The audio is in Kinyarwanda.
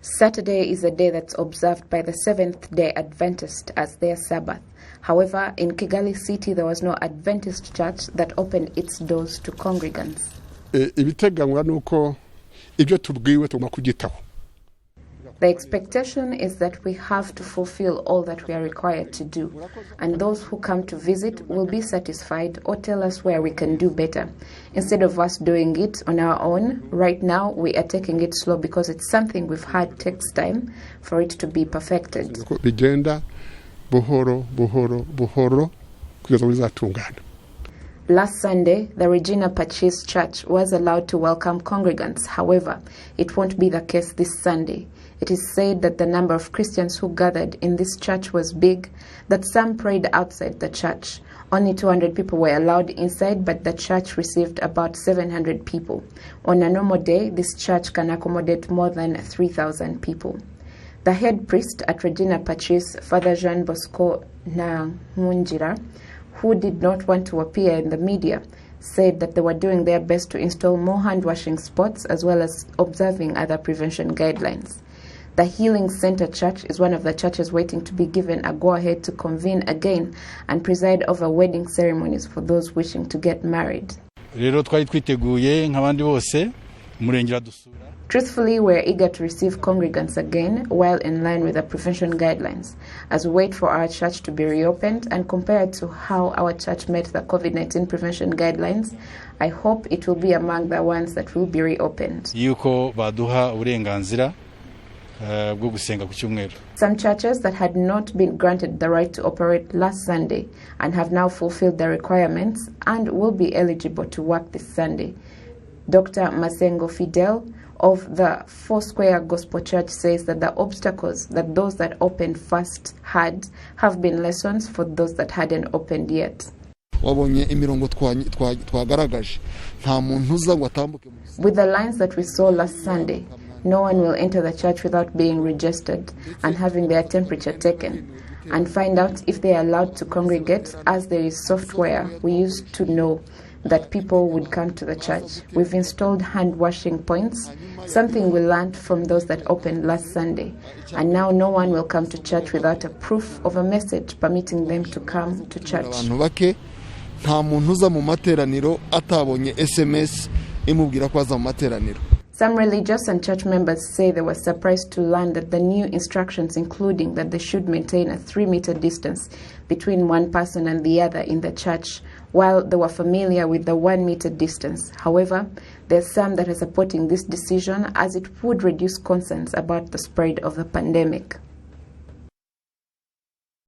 Saturday is a day that's observed by the Seventh-day Adventist as their Sabbath. However, in Kigali city, there was no Adventist church that opened its doors to congregants. The expectation is that we have to fulfill all that we are required to do, and those who come to visit will be satisfied or tell us where we can do better. Instead of us doing it on our own, right now we are taking it slow because it's something we've had takes time for it to be perfected. Last Sunday, the Regina Pacis Church was allowed to welcome congregants. However, it won't be the case this Sunday. It is said that the number of Christians who gathered in this church was big, that some prayed outside the church. Only 200 people were allowed inside, but the church received about 700 people. On a normal day, this church can accommodate more than 3,000 people. The head priest at Regina Pacis, Father Jean Bosco Nahungira, who did not want to appear in the media, said that they were doing their best to install more hand-washing spots as well as observing other prevention guidelines. The Healing Center Church is one of the churches waiting to be given a go-ahead to convene again and preside over wedding ceremonies for those wishing to get married. Truthfully, we're eager to receive congregants again, well in line with the prevention guidelines, as we wait for our church to be reopened and compared to how our church met the COVID-19 prevention guidelines. I hope it will be among the ones that will be reopened. Some churches that had not been granted the right to operate last Sunday and have now fulfilled the requirements and will be eligible to work this Sunday. Dr. Masengo Fidel of the Foursquare Gospel Church says that the obstacles that those that opened first had have been lessons for those that hadn't opened yet. With the lines that we saw last Sunday, no one will enter the church without being registered and having their temperature taken, and find out if they are allowed to congregate, as there is software we used to know that people would come to the church. We've installed hand-washing points, something we learned from those that opened last Sunday, and now no one will come to church without a proof of a message permitting them to come to church. Some religious and church members say they were surprised to learn that the new instructions, including that they should maintain a 3-meter distance between one person and the other in the church, while they were familiar with the 1-meter distance. However, there are some that are supporting this decision as it would reduce concerns about the spread of the pandemic.